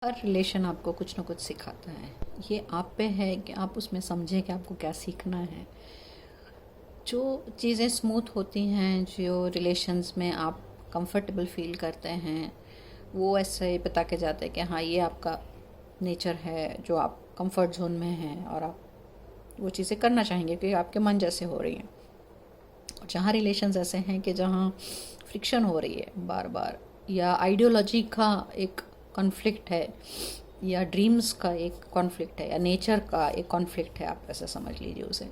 हर relation आपको कुछ ना कुछ सिखाता है। ये आप पे है कि आप उसमें समझें कि आपको क्या सीखना है। जो चीज़ें स्मूथ होती हैं, जो रिलेशंस में आप कंफर्टेबल फील करते हैं, वो ऐसे ही बता के जाते हैं कि हाँ ये आपका नेचर है, जो आप कंफर्ट जोन में हैं और आप वो चीज़ें करना चाहेंगे क्योंकि आपके मन जैसे हो रही हैं। और जहाँ रिलेशंस ऐसे हैं कि जहाँ फ्रिक्शन हो रही है बार बार, या आइडियोलॉजी का एक कॉन्फ्लिक्ट है, या ड्रीम्स का एक कॉन्फ्लिक्ट है, या नेचर का एक कॉन्फ्लिक्ट है, आप ऐसा समझ लीजिए उसे।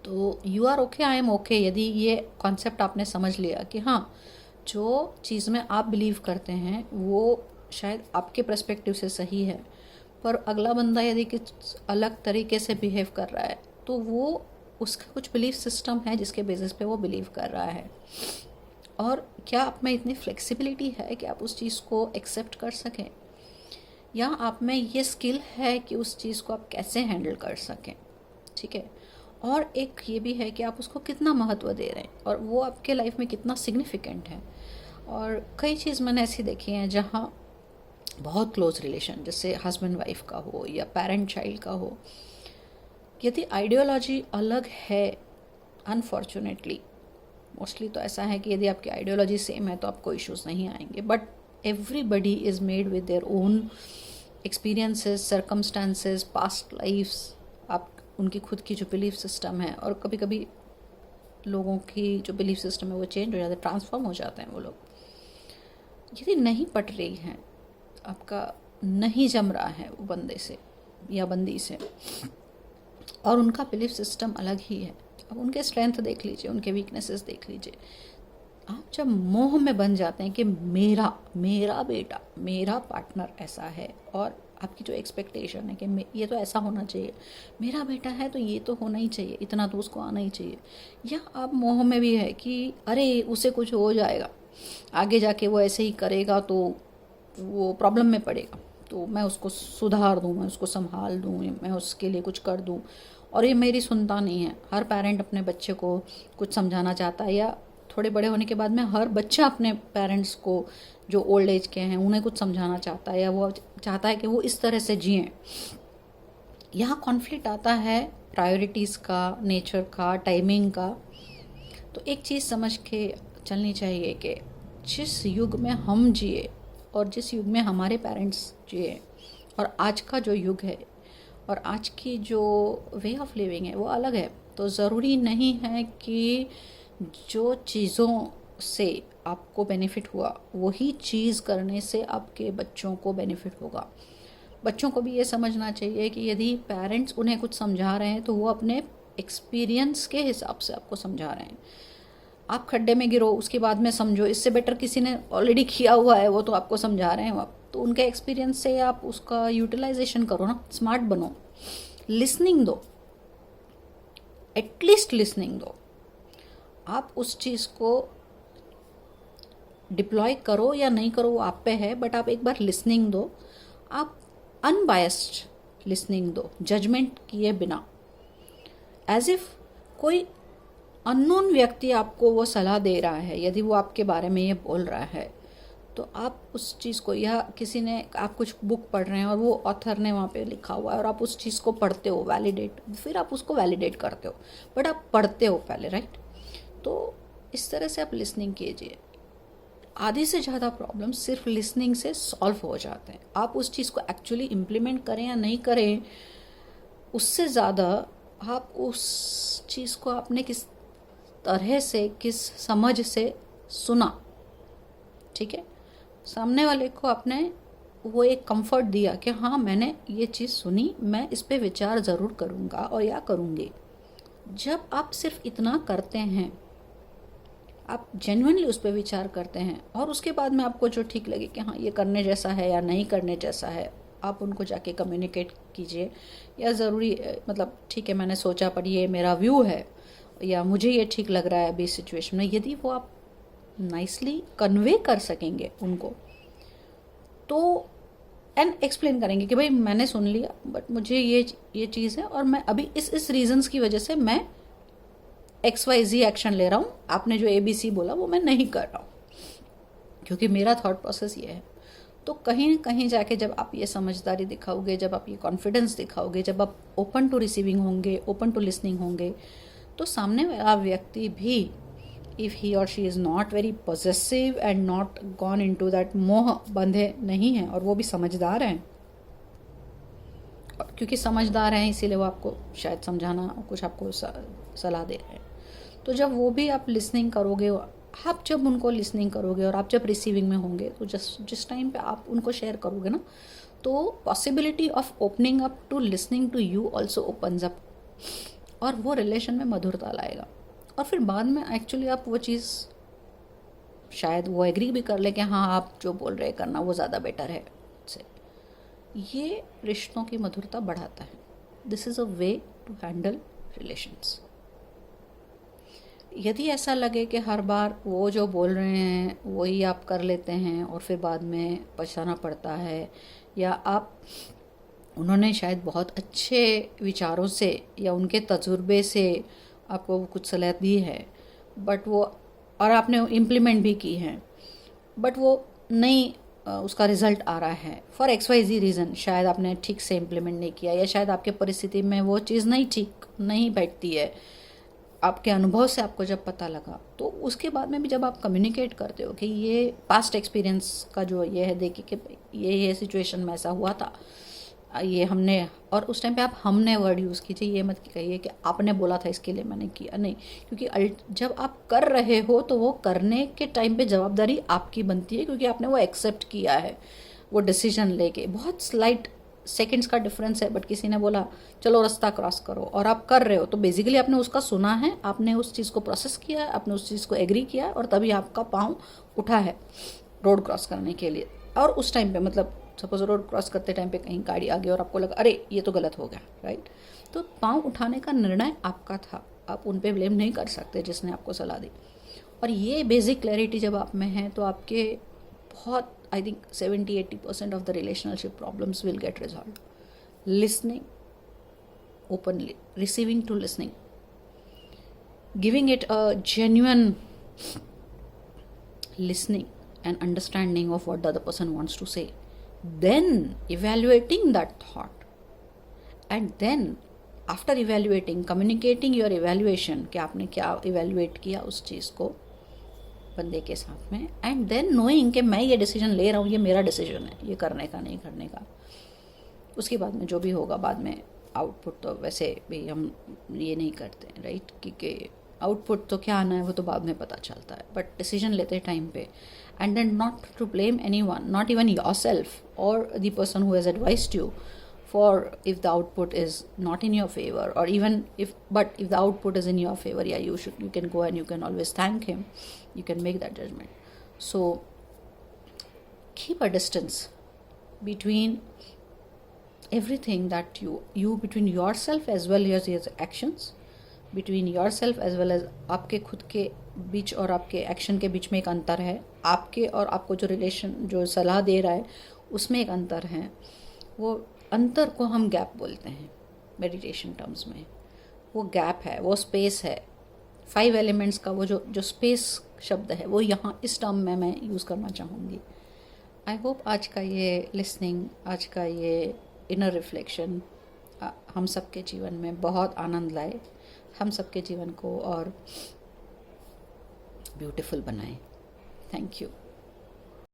तो you are okay, I am okay. यदि ये कॉन्सेप्ट आपने समझ लिया कि हाँ जो चीज़ में आप बिलीव करते हैं वो शायद आपके पर्सपेक्टिव से सही है, पर अगला बंदा यदि किस अलग तरीके से बिहेव कर रहा है तो वो उसका कुछ बिलीफ सिस्टम है जिसके बेसिस पे वो बिलीव कर रहा है। और क्या आप में इतनी फ्लेक्सिबिलिटी है कि आप उस चीज़ को एक्सेप्ट कर सकें, या आप में ये स्किल है कि उस चीज़ को आप कैसे हैंडल कर सकें। ठीक है। और एक ये भी है कि आप उसको कितना महत्व दे रहे हैं और वो आपके लाइफ में कितना सिग्निफिकेंट है। और कई चीज़ मैंने ऐसी देखी हैं जहाँ बहुत क्लोज रिलेशन, जैसे हस्बैंड वाइफ का हो या पेरेंट चाइल्ड का हो, यदि आइडियोलॉजी अलग है, अनफॉर्चुनेटली मोस्टली तो ऐसा है कि यदि आपकी आइडियोलॉजी सेम है तो आपको इश्यूज नहीं आएंगे, but everybody is made with their own experiences, circumstances, past lives, आप उनकी खुद की जो बिलीफ सिस्टम है, और कभी कभी लोगों की जो बिलीफ सिस्टम है वो चेंज हो जाते हैं, ट्रांसफॉर्म हो जाते हैं वो लोग। यदि नहीं पट रही हैं, आपका नहीं जम रहा है वो बंदे से या बंदी से, और उनका बिलीफ सिस्टम अलग ही है, अब उनके स्ट्रेंथ देख लीजिए, उनके वीकनेसेस देख लीजिए। आप जब मोह में बन जाते हैं कि मेरा मेरा बेटा, मेरा पार्टनर ऐसा है, और आपकी जो एक्सपेक्टेशन है कि ये तो ऐसा होना चाहिए, मेरा बेटा है तो ये तो होना ही चाहिए, इतना तो उसको आना ही चाहिए, या आप मोह में भी है कि अरे उसे कुछ हो जाएगा, आगे जाके वो ऐसे ही करेगा तो वो प्रॉब्लम में पड़ेगा, तो मैं उसको सुधार दूँ, मैं उसको संभाल दूँ, मैं उसके लिए कुछ कर दूँ। और ये मेरी सुनता नहीं है। हर पेरेंट अपने बच्चे को कुछ समझाना चाहता है, या थोड़े बड़े होने के बाद में हर बच्चा अपने पेरेंट्स को, जो ओल्ड एज के हैं, उन्हें कुछ समझाना चाहता है, या वो चाहता है कि वो इस तरह से जिएं। यहाँ कॉन्फ्लिक्ट आता है प्रायोरिटीज़ का, नेचर का, टाइमिंग का। तो एक चीज़ समझ के चलनी चाहिए कि जिस युग में हम जिए और जिस युग में हमारे पेरेंट्स जिए, और आज का जो युग है और आज की जो वे ऑफ लिविंग है वो अलग है। तो ज़रूरी नहीं है कि जो चीज़ों से आपको बेनिफिट हुआ वही चीज़ करने से आपके बच्चों को बेनिफिट होगा। बच्चों को भी ये समझना चाहिए कि यदि पेरेंट्स उन्हें कुछ समझा रहे हैं तो वो अपने एक्सपीरियंस के हिसाब से आपको समझा रहे हैं। आप खड्डे में गिरो उसके बाद में समझो, इससे बेटर किसी ने ऑलरेडी किया हुआ है, वो तो आपको समझा रहे हैं आप, तो उनके एक्सपीरियंस से आप उसका यूटिलाइजेशन करो ना, स्मार्ट बनो, लिसनिंग दो, एटलीस्ट लिसनिंग दो। आप उस चीज़ को डिप्लॉय करो या नहीं करो वो आप पे है, बट आप एक बार लिसनिंग दो। आप अनबायस्ड लिसनिंग दो, जजमेंट किए बिना, एज इफ कोई अननोन व्यक्ति आपको वो सलाह दे रहा है। यदि वो आपके बारे में ये बोल रहा है तो आप उस चीज़ को, या किसी ने, आप कुछ बुक पढ़ रहे हैं और वो ऑथर ने वहाँ पे लिखा हुआ है और आप उस चीज़ को पढ़ते हो, वैलिडेट, फिर आप उसको वैलिडेट करते हो, बट आप पढ़ते हो पहले, राइट। तो इस तरह से आप लिसनिंग कीजिए। आधी से ज़्यादा प्रॉब्लम सिर्फ लिसनिंग से सॉल्व हो जाते हैं। आप उस चीज़ को एक्चुअली इम्प्लीमेंट करें या नहीं करें, उससे ज़्यादा आप उस चीज़ को आपने किस तरह से, किस समझ से सुना, ठीक है। सामने वाले को आपने वो एक कंफर्ट दिया कि हाँ मैंने ये चीज़ सुनी, मैं इस पे विचार ज़रूर करूँगा और या करूँगी। जब आप सिर्फ इतना करते हैं, आप जेन्युइनली उस पर विचार करते हैं, और उसके बाद में आपको जो ठीक लगे कि हाँ ये करने जैसा है या नहीं करने जैसा है, आप उनको जाके कम्युनिकेट कीजिए। या ज़रूरी, मतलब ठीक है मैंने सोचा पर ये मेरा व्यू है, या मुझे ये ठीक लग रहा है अभी सिचुएशन में, यदि वो आप नाइसली कन्वे कर सकेंगे उनको, तो एंड एक्सप्लेन करेंगे कि भाई मैंने सुन लिया, बट मुझे ये चीज़ है और मैं अभी इस रीजंस की वजह से मैं XYZ एक्शन ले रहा हूँ, आपने जो ABC बोला वो मैं नहीं कर रहा हूँ, क्योंकि मेरा थॉट प्रोसेस ये है। तो कहीं न कहीं जाके जब आप ये समझदारी दिखाओगे, जब आप ये कॉन्फिडेंस दिखाओगे, जब आप ओपन टू रिसीविंग होंगे, ओपन टू लिसनिंग होंगे, तो सामने वाला व्यक्ति भी, इफ़ ही और she is not very possessive and not gone into that, मोह बंधे नहीं हैं और वो भी समझदार हैं, क्योंकि समझदार हैं इसीलिए वो आपको शायद समझाना, कुछ आपको सलाह दे रहे हैं। तो जब वो भी आप लिसनिंग करोगे, आप जब उनको लिसनिंग करोगे और आप जब रिसीविंग में होंगे, तो जिस टाइम पे आप उनको शेयर करोगे ना, तो possibility of opening up to listening to you also opens up, और वो रिलेशन में मधुरता लाएगा। और फिर बाद में एक्चुअली आप वो चीज़ शायद वो एग्री भी कर ले कि हाँ आप जो बोल रहे करना वो ज़्यादा बेटर है से। ये रिश्तों की मधुरता बढ़ाता है। This is a way to handle relations. यदि ऐसा लगे कि हर बार वो जो बोल रहे हैं वही आप कर लेते हैं और फिर बाद में पछताना पड़ता है, या आप उन्होंने शायद बहुत अच्छे विचारों से या उनके तजुर्बे से आपको कुछ सलाह दी है, बट वो, और आपने इम्प्लीमेंट भी की है, बट वो नहीं उसका रिजल्ट आ रहा है फॉर XYZ रीज़न, शायद आपने ठीक से इम्प्लीमेंट नहीं किया, या शायद आपके परिस्थिति में वो चीज़ नहीं ठीक नहीं बैठती है, आपके अनुभव से आपको जब पता लगा, तो उसके बाद में भी जब आप कम्युनिकेट करते हो कि ये पास्ट एक्सपीरियंस का जो ये है, देखिए कि ये सिचुएशन में ऐसा हुआ था, ये हमने, और उस टाइम पे आप हमने वर्ड यूज़ कीजिए, ये मत कहिए कि आपने बोला था इसके लिए मैंने किया, नहीं, क्योंकि जब आप कर रहे हो तो वो करने के टाइम पे जवाबदारी आपकी बनती है, क्योंकि आपने वो एक्सेप्ट किया है, वो डिसीजन लेके। बहुत स्लाइट सेकंड्स का डिफरेंस है, बट किसी ने बोला चलो रास्ता क्रॉस करो और आप कर रहे हो, तो बेसिकली आपने उसका सुना है, आपने उस चीज़ को प्रोसेस किया है, आपने उस चीज़ को एग्री किया है, और तभी आपका पाँव उठा है रोड क्रॉस करने के लिए। और उस टाइम पे मतलब सपोज रोड क्रॉस करते टाइम पे कहीं गाड़ी आ गई और आपको लगा अरे ये तो गलत हो गया, राइट, तो पाँव उठाने का निर्णय आपका था, आप उन पे ब्लेम नहीं कर सकते जिसने आपको सलाह दी। और ये बेसिक क्लैरिटी जब आप में है तो आपके बहुत, I think 70-80% of the relationship problems will get resolve. Listening openly, receiving to listening, giving it a genuine listening and understanding of what the other person wants to say, then evaluating that thought, and then after evaluating, communicating your evaluation कि आपने क्या evaluate किया उस चीज़ को बंदे के साथ में, and then knowing कि मैं ये decision ले रहा हूँ, ये मेरा decision है, ये करने का नहीं करने का। उसके बाद में जो भी होगा बाद में आउटपुट, तो वैसे भी हम ये नहीं करते हैं, राइट, क्योंकि आउटपुट तो क्या आना है वो तो बाद में पता चलता है, बट डिसीजन लेते टाइम पे, and then not to blame anyone, not even yourself और the person who has advised you, for if the output is not in your favour, और even if the output is in your favour, या you can go and you can always thank him, you can make that judgment. So keep a distance between everything that you between yourself as well as your actions, between yourself as well as आपके खुद के बीच और आपके action के बीच में एक अंतर है, आपके और आपको जो रिलेशन जो सलाह दे रहा है उसमें एक अंतर है। वो अंतर को हम गैप बोलते हैं मेडिटेशन टर्म्स में। वो गैप है, वो स्पेस है, 5 एलिमेंट्स का वो जो स्पेस शब्द है वो यहाँ इस टर्म में मैं यूज़ करना चाहूँगी। आई होप आज का ये लिसनिंग, आज का ये इनर रिफ्लेक्शन हम सबके जीवन में बहुत आनंद लाए, हम सबके जीवन को और ब्यूटीफुल बनाए। Thank you.